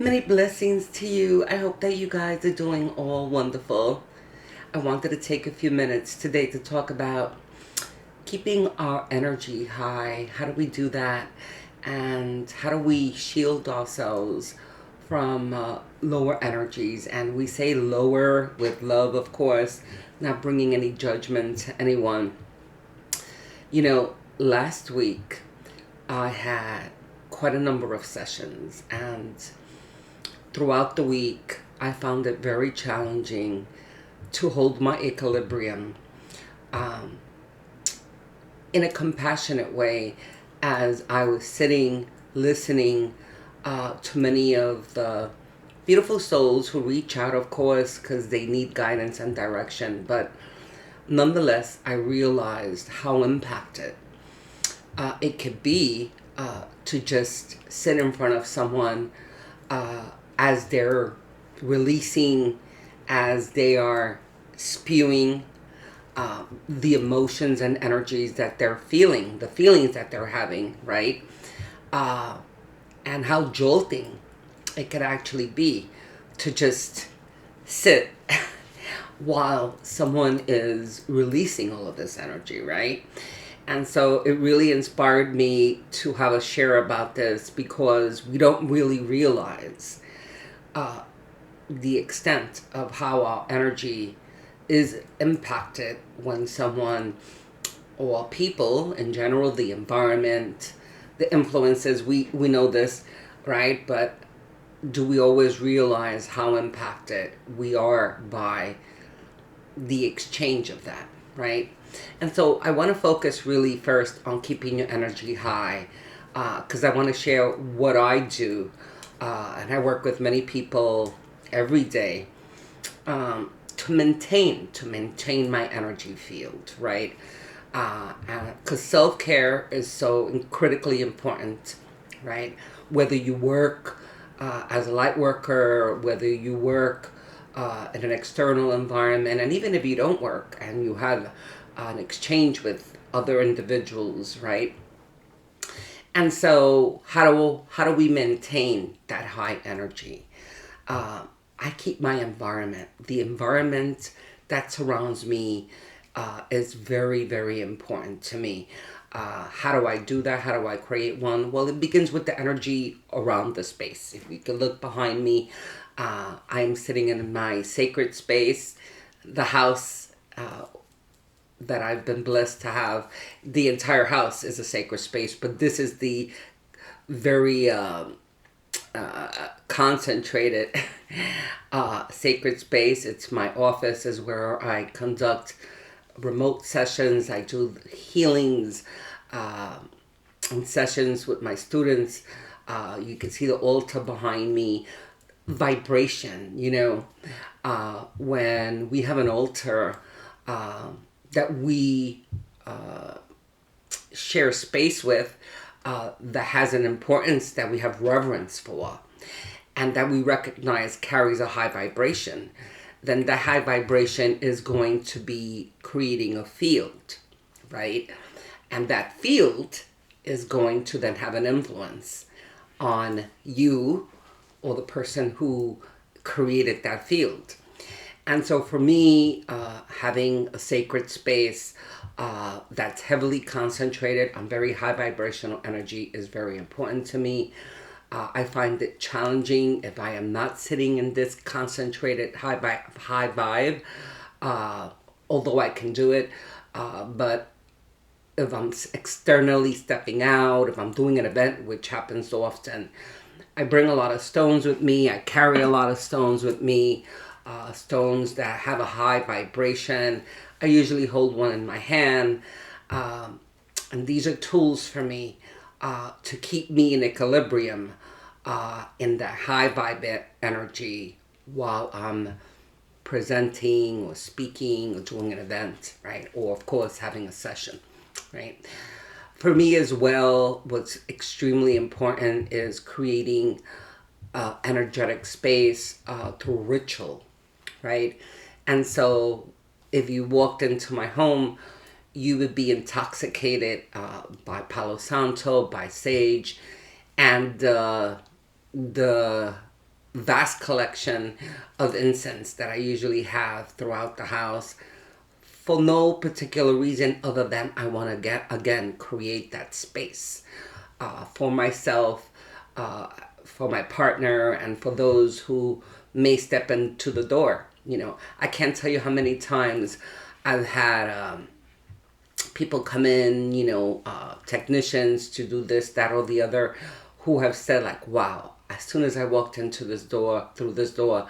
Many blessings to you. I hope that you guys are doing all wonderful. I wanted to take a few minutes today to talk about keeping our energy high. How do we do that? And how do we shield ourselves from lower energies? And we say lower with love, of course, not bringing any judgment to anyone. Last week I had quite a number of sessions, and throughout the week, I found it very challenging to hold my equilibrium um, in a compassionate way as I was sitting, listening to many of the beautiful souls who reach out, of course, because they need guidance and direction. But nonetheless, I realized how impacted it could be to just sit in front of someone uh, as they're releasing, as they are spewing the emotions and energies that they're feeling, the feelings that they're having, right? Uh, and how jolting it could actually be to just sit while someone is releasing all of this energy, right? And so it really inspired me to have a share about this because we don't really realize uh, the extent of how our energy is impacted when someone or people in general, the environment, the influences, we know this, right? But do we always realize how impacted we are by the exchange of that, right? And so I want to focus really first on keeping your energy high because I want to share what I do. And I work with many people every day to maintain my energy field, right? Because self-care is so critically important, right? Whether you work as a light worker, whether you work in an external environment, and even if you don't work and you have an exchange with other individuals, right? And so how do we maintain that high energy? uh, I keep my environment. The environment that surrounds me is very, very important to me. How do I do that? How do I create one? Well, it begins with the energy around the space. If you can look behind me, I'm sitting in my sacred space, the house that I've been blessed to have. The entire house is a sacred space, but this is the very concentrated sacred space. It's my office, is where I conduct remote sessions. I do healings uh, and sessions with my students. You can see the altar behind me. Vibration, when we have an altar that we share space with, that has an importance that we have reverence for and that we recognize carries a high vibration, then that high vibration is going to be creating a field, right? And that field is going to then have an influence on you or the person who created that field. And so for me, having a sacred space that's heavily concentrated on very high vibrational energy is very important to me. I find it challenging if I am not sitting in this concentrated high vibe, uh, although I can do it. But if I'm externally stepping out, if I'm doing an event, which happens so often, I bring a lot of stones with me. I carry a lot of stones with me, stones that have a high vibration. I usually hold one in my hand. Um, and these are tools for me to keep me in equilibrium in that high vibe energy while I'm presenting or speaking or doing an event, right? Or, of course, having a session, right? For me as well, what's extremely important is creating energetic space through ritual, right? And so if you walked into my home, you would be intoxicated by Palo Santo, by sage, and the vast collection of incense that I usually have throughout the house for no particular reason other than I want to again create that space for myself, for my partner, and for those who may step into the door. I can't tell you how many times I've had people come in, technicians to do this, that, or the other, who have said like, wow, as soon as I walked into through this door,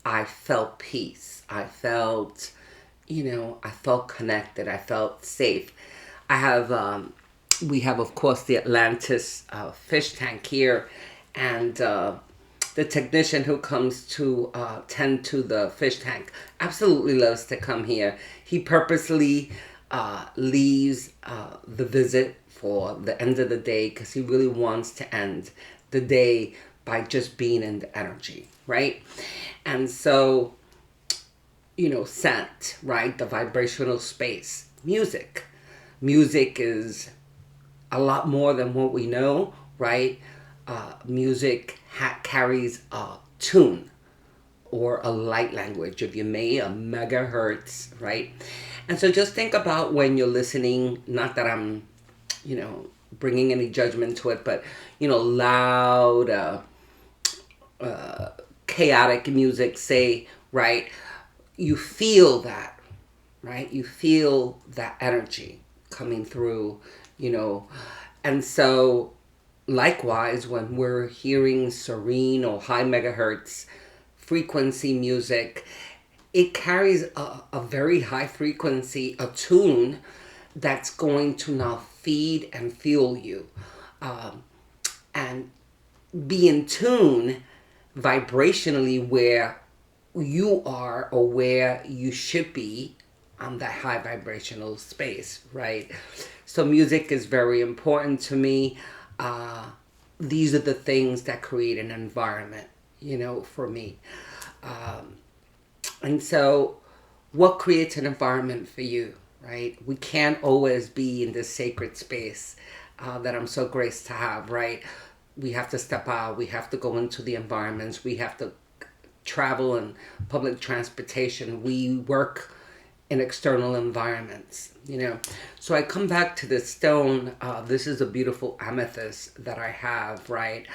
I felt peace. I felt connected. I felt safe. We have, of course, the Atlantis fish tank here, and the technician who comes to tend to the fish tank absolutely loves to come here. He purposely leaves the visit for the end of the day because he really wants to end the day by just being in the energy, right? And so, scent, right? The vibrational space. Music. Music is a lot more than what we know, right? Music carries a tune or a light language, if you may, a megahertz, right? And so just think about when you're listening, not that I'm, bringing any judgment to it, but, loud, chaotic music, say, right? You feel that, right? You feel that energy coming through, and so likewise, when we're hearing serene or high megahertz frequency music, it carries a very high frequency, a tune that's going to now feed and fuel you, and be in tune vibrationally where you are or where you should be on that high vibrational space, right? So music is very important to me. These are the things that create an environment, for me. And so what creates an environment for you, right? We can't always be in this sacred space that I'm so graced to have, right? We have to step out. We have to go into the environments. We have to travel and public transportation. We work in external environments, So I come back to this stone. This is a beautiful amethyst that I have, right?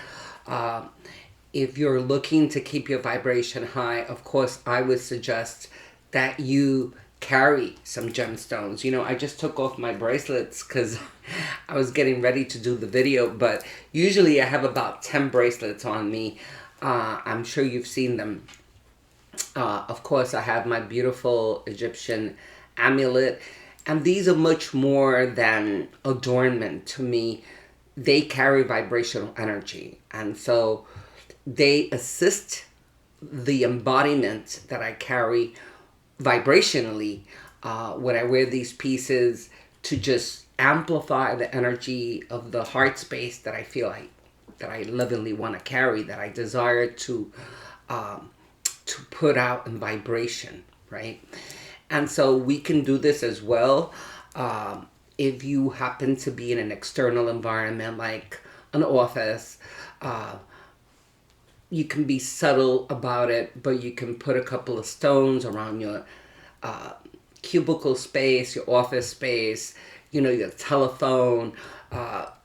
If you're looking to keep your vibration high, of course, I would suggest that you carry some gemstones. I just took off my bracelets because I was getting ready to do the video, but usually I have about 10 bracelets on me. I'm sure you've seen them. Of course, I have my beautiful Egyptian amulet, and these are much more than adornment to me. They carry vibrational energy, and so they assist the embodiment that I carry vibrationally when I wear these pieces to just amplify the energy of the heart space that I feel that I lovingly want to carry, that I desire to put out in vibration, right? And so we can do this as well. If you happen to be in an external environment like an office, you can be subtle about it, but you can put a couple of stones around your cubicle space, your office space, your telephone,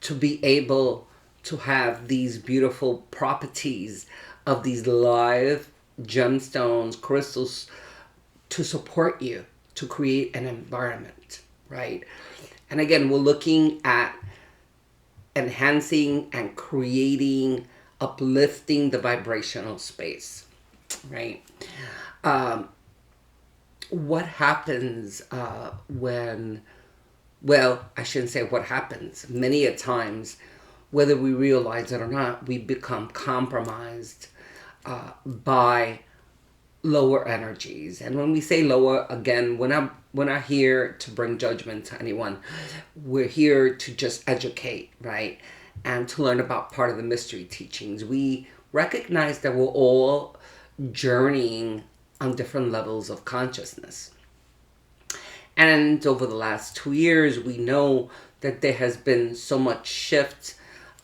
to be able to have these beautiful properties of these live gemstones, crystals, to support you, to create an environment, right? And again, we're looking at enhancing and creating, uplifting the vibrational space, right? What happens well, I shouldn't say what happens. Many a times, whether we realize it or not, we become compromised by lower energies. And when we say lower, again, we're not here to bring judgment to anyone. We're here to just educate, right? And to learn about part of the mystery teachings. We recognize that we're all journeying on different levels of consciousness. And over the last 2 years, we know that there has been so much shift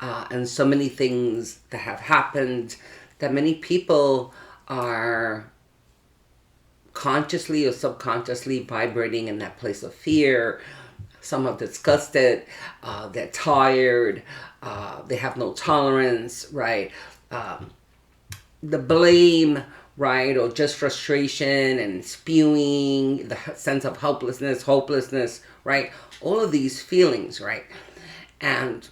and so many things that have happened that many people are consciously or subconsciously vibrating in that place of fear. Some are disgusted, they're tired, they have no tolerance, right? The blame, right? Or just frustration and spewing, the sense of helplessness, hopelessness, right? All of these feelings, right? And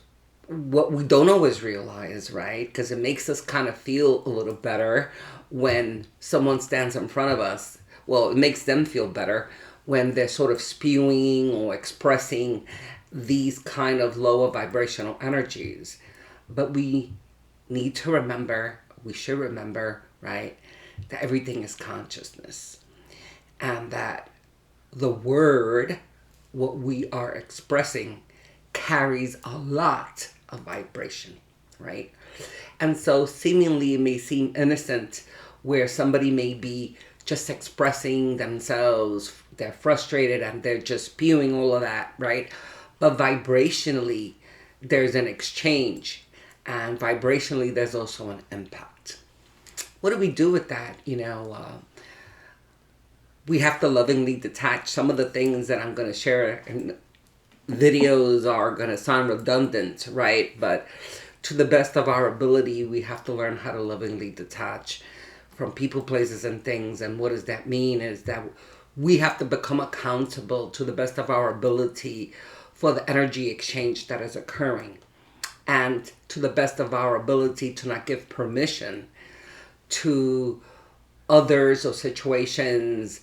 what we don't always realize, right? Because it makes us kind of feel a little better when someone stands in front of us. Well, it makes them feel better when they're sort of spewing or expressing these kind of lower vibrational energies. But we need to remember, we should remember, right, that everything is consciousness. And that the word, what we are expressing, carries a lot of vibration, right? And so seemingly it may seem innocent where somebody may be just expressing themselves, they're frustrated and they're just spewing all of that, right? But vibrationally, there's an exchange, and vibrationally, there's also an impact. What do we do with that? We have to lovingly detach. Some of the things that I'm going to share in videos are going to sound redundant, right? But to the best of our ability, we have to learn how to lovingly detach from people, places, and things. And what does that mean is that we have to become accountable to the best of our ability for the energy exchange that is occurring. And to the best of our ability to not give permission to others or situations,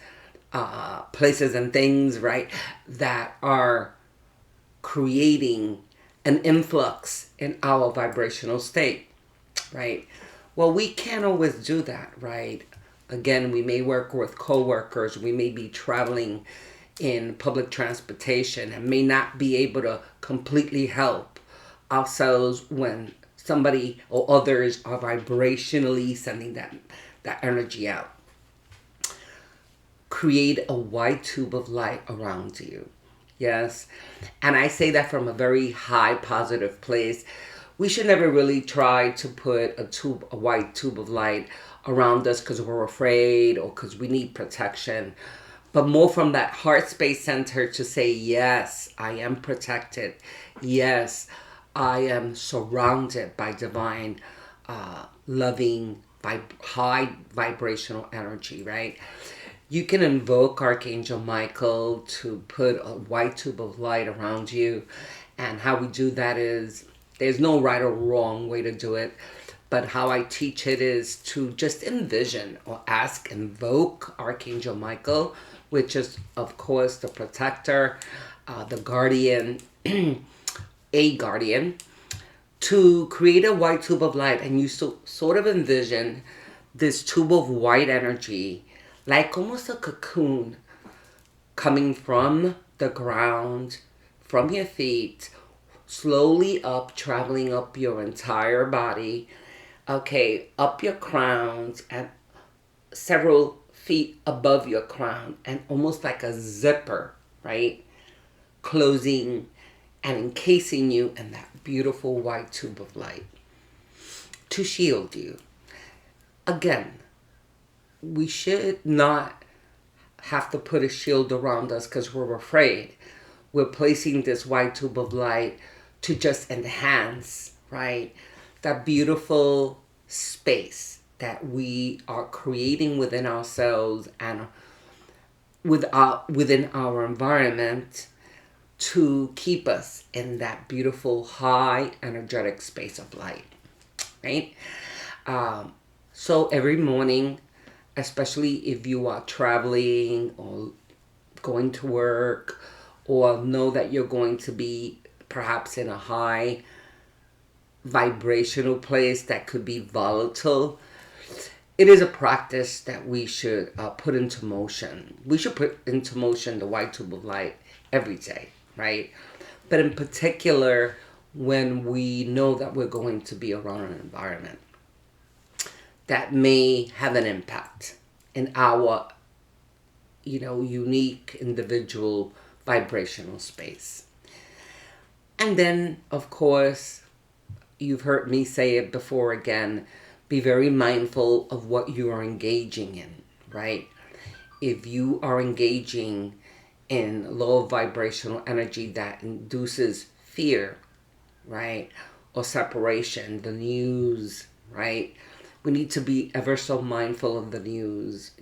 places and things, right, that are creating an influx in our vibrational state, right? Well, we can't always do that, right? Again, we may work with coworkers, we may be traveling in public transportation and may not be able to completely help ourselves when somebody or others are vibrationally sending that energy out. Create a wide tube of light around you. Yes. And I say that from a very high positive place. We should never really try to put a wide tube of light around us because we're afraid or because we need protection. But more from that heart space center to say, yes, I am protected. Yes, I am surrounded by divine, loving, high vibrational energy, right? You can invoke Archangel Michael to put a white tube of light around you. And how we do that is, there's no right or wrong way to do it. But how I teach it is to just envision or invoke Archangel Michael, which is, of course, the protector, the guardian, a guardian, to create a white tube of light. And you sort of envision this tube of white energy, like almost a cocoon, coming from the ground, from your feet, slowly up, traveling up your entire body, okay, up your crowns and several feet above your crown, and almost like a zipper, right? Closing and encasing you in that beautiful white tube of light to shield you. Again, we should not have to put a shield around us because we're afraid. We're placing this white tube of light to just enhance, right, that beautiful space that we are creating within ourselves and within our environment to keep us in that beautiful, high, energetic space of light, right? So every morning, especially if you are traveling or going to work or know that you're going to be perhaps in a high vibrational place that could be volatile, it is a practice that we should put into motion. We should put into motion the white tube of light every day, right? But in particular, when we know that we're going to be around an environment that may have an impact in our, unique individual vibrational space. And then, of course, you've heard me say it before again, Be very mindful of what you are engaging in, right? If you are engaging in low vibrational energy that induces fear, right? Or separation, the news, right? We need to be ever so mindful of the news,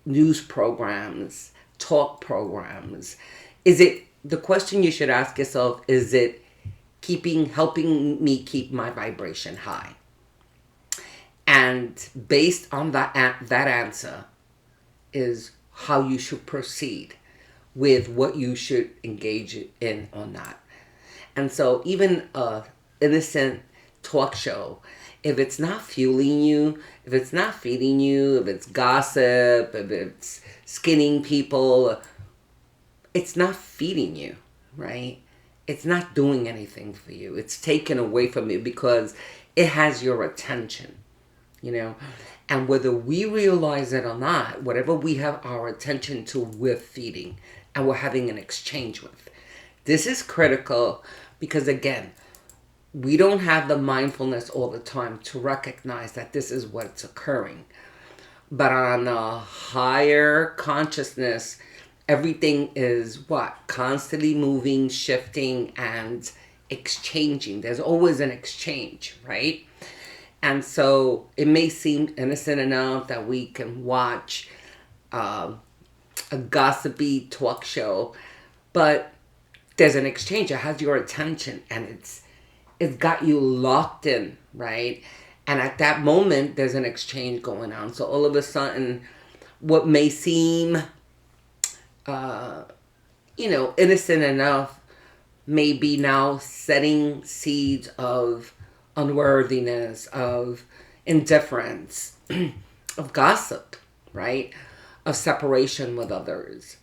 news programs, talk programs. Is it, the question you should ask yourself, is it helping me keep my vibration high? And based on that answer is how you should proceed with what you should engage in or not. And so even a innocent talk show, if it's not fueling you, if it's not feeding you, if it's gossip, if it's skinning people, it's not feeding you, right? It's not doing anything for you. It's taken away from you because it has your attention, And whether we realize it or not, whatever we have our attention to, we're feeding and we're having an exchange with. This is critical because, again, we don't have the mindfulness all the time to recognize that this is what's occurring. But on a higher consciousness, everything is what? Constantly moving, shifting, and exchanging. There's always an exchange, right? And so it may seem innocent enough that we can watch a gossipy talk show, but there's an exchange. It has your attention and it's got you locked in, right? And at that moment, there's an exchange going on. So all of a sudden, what may seem, innocent enough may be now setting seeds of unworthiness, of indifference, of gossip, right? Of separation with others.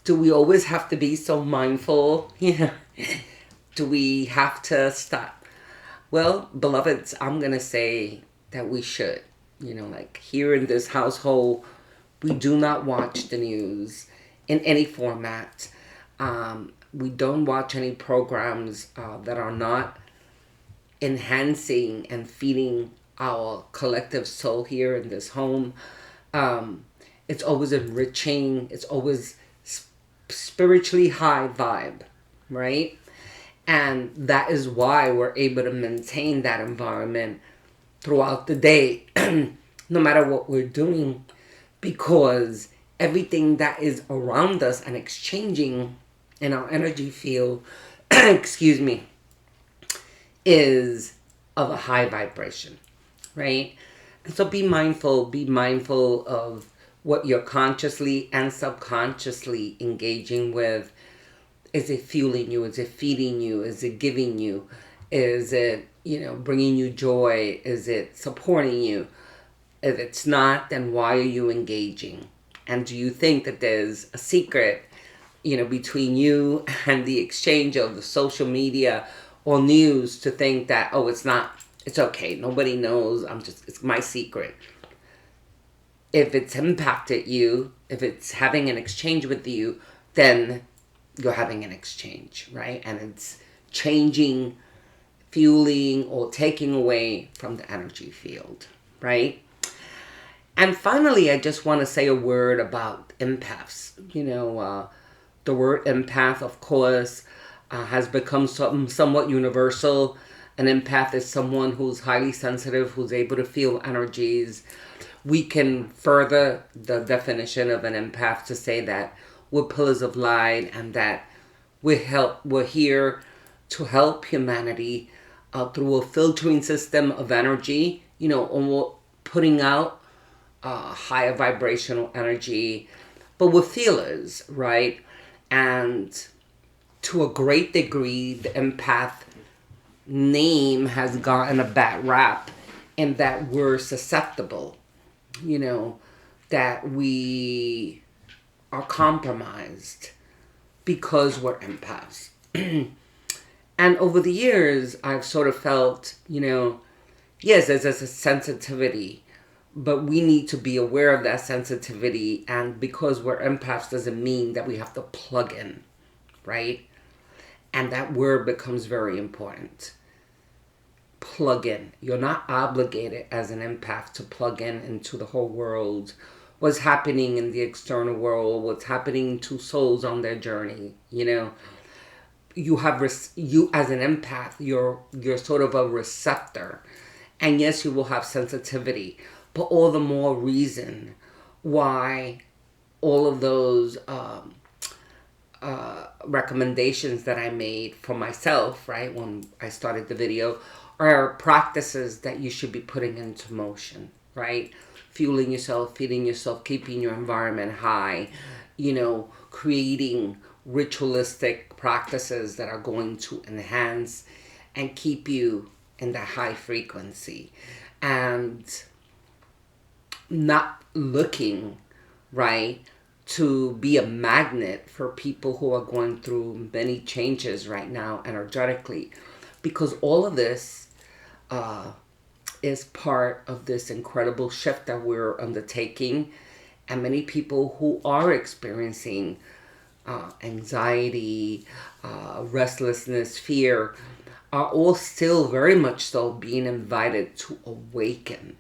Do we always have to be so mindful? Do we have to stop? Well, beloveds, I'm going to say that we should. Like here in this household, we do not watch the news in any format. We don't watch any programs that are not enhancing and feeding our collective soul here in this home. It's always enriching. It's always spiritually high vibe, right? And that is why we're able to maintain that environment throughout the day, no matter what we're doing, because everything that is around us and exchanging in our energy field, excuse me, is of a high vibration, right? And so be mindful of what you're consciously and subconsciously engaging with. Is it fueling you? Is it feeding you? Is it giving you? Is it, bringing you joy? Is it supporting you? If it's not, then why are you engaging? And do you think that there's a secret, between you and the exchange of the social media or news to think that, oh, it's okay. Nobody knows. It's my secret. If it's impacted you, if it's having an exchange with you, then you're having an exchange, right? And it's changing, fueling, or taking away from the energy field, right? And finally, I just want to say a word about empaths. The word empath, of course, has become somewhat universal. An empath is someone who's highly sensitive, who's able to feel energies. We can further the definition of an empath to say that we're pillars of light and that we're here to help humanity through a filtering system of energy, putting out higher vibrational energy. But we're feelers, right? And to a great degree, the empath name has gotten a bad rap in that we're susceptible, that we are compromised because we're empaths. And over the years, I've sort of felt, yes, there's a sensitivity, but we need to be aware of that sensitivity. And because we're empaths doesn't mean that we have to plug in, right? And that word becomes very important. plug in. You're not obligated as an empath to plug in into the whole world, what's happening in the external world, what's happening to souls on their journey. You know, you have you as an empath, you're sort of a receptor, and yes, you will have sensitivity, but all the more reason why all of those recommendations that I made for myself, right, when I started the video, are practices that you should be putting into motion, right? Fueling yourself, feeding yourself, keeping your environment high, you know, creating ritualistic practices that are going to enhance and keep you in that high frequency, and not looking, right, to be a magnet for people who are going through many changes right now energetically, because all of this is part of this incredible shift that we're undertaking. And many people who are experiencing anxiety, restlessness, fear, are all still very much so being invited to awaken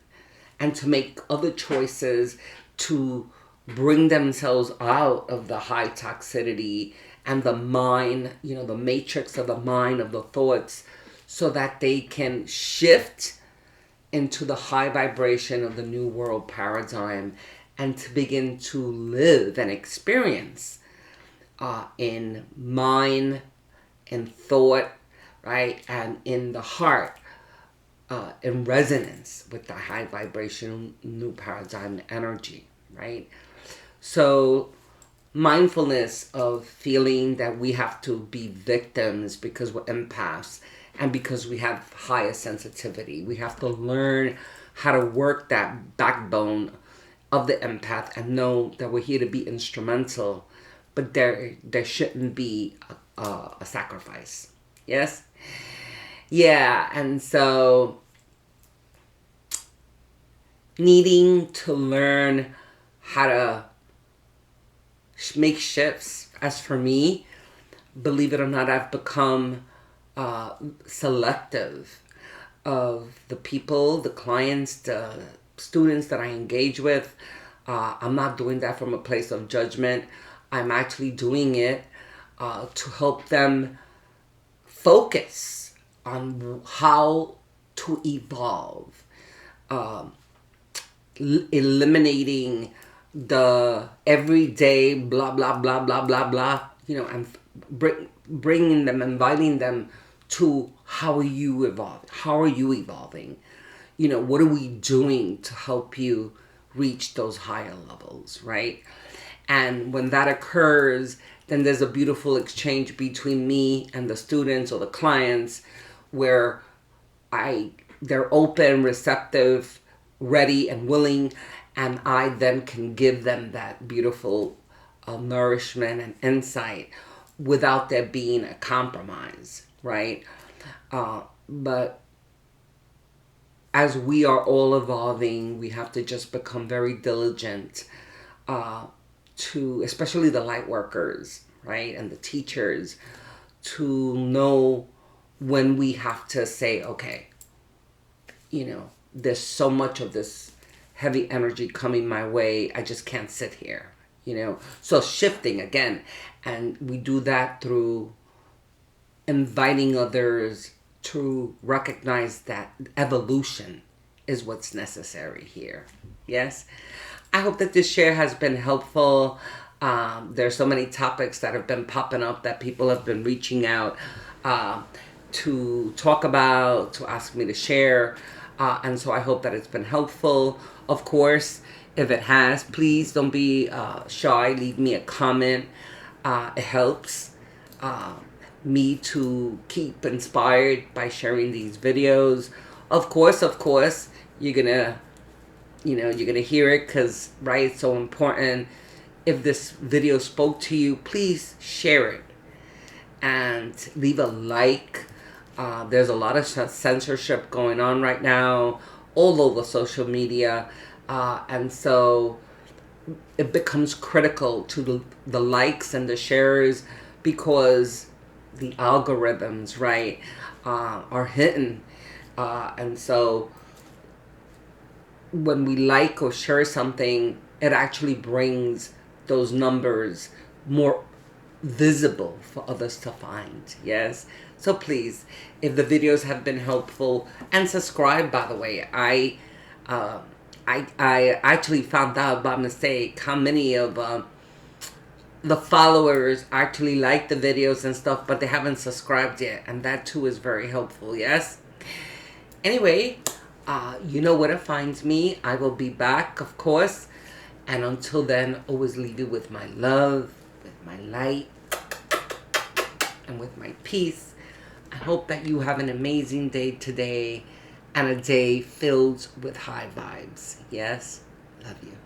and to make other choices to bring themselves out of the high toxicity and the mind, you know, the matrix of the mind, of the thoughts, so that they can shift into the high vibration of the new world paradigm, and to begin to live and experience in mind, in thought, right, and in the heart, in resonance with the high vibration new paradigm energy, right? So mindfulness of feeling that we have to be victims because we're empaths and because we have higher sensitivity. We have to learn how to work that backbone of the empath and know that we're here to be instrumental, but there shouldn't be a sacrifice. Yes? Yeah, and so needing to learn how to make shifts. As for me, believe it or not, I've become selective of the people, the clients, the students that I engage with. I'm not doing that from a place of judgment. I'm actually doing it to help them focus on how to evolve, eliminating the everyday blah blah blah blah blah blah, you know, and bringing them, inviting them to how are you evolving? How are you evolving? You know, what are we doing to help you reach those higher levels, right? And when that occurs, then there's a beautiful exchange between me and the students or the clients, where they're open, receptive, ready, and willing, and I then can give them that beautiful nourishment and insight without there being a compromise, right? But as we are all evolving, we have to just become very diligent to, especially the light workers, right, and the teachers, to know when we have to say, okay, you know, there's so much of this heavy energy coming my way, I just can't sit here, you know. So shifting again, and we do that through inviting others to recognize that evolution is what's necessary here. Yes? I hope that this share has been helpful. There's so many topics that have been popping up that people have been reaching out to talk about, to ask me to share. And so I hope that it's been helpful. Of course, if it has, please don't be shy. Leave me a comment. It helps me to keep inspired by sharing these videos. Of course, you're gonna hear it, because, right, it's so important. If this video spoke to you, please share it and leave a like. There's a lot of censorship going on right now all over social media, and so it becomes critical to the likes and the shares, because the algorithms, right, are hitting And so when we like or share something, it actually brings those numbers more visible for others to find. Yes. So please, if the videos have been helpful, and subscribe, by the way. Uh, I actually found out by mistake how many of the followers actually like the videos and stuff, but they haven't subscribed yet, and that too is very helpful. Yes. Anyway, you know where to find me. I will be back, of course. And until then, always leave you with my love, with my light, and with my peace. I hope that you have an amazing day today and a day filled with high vibes. Yes? Love you.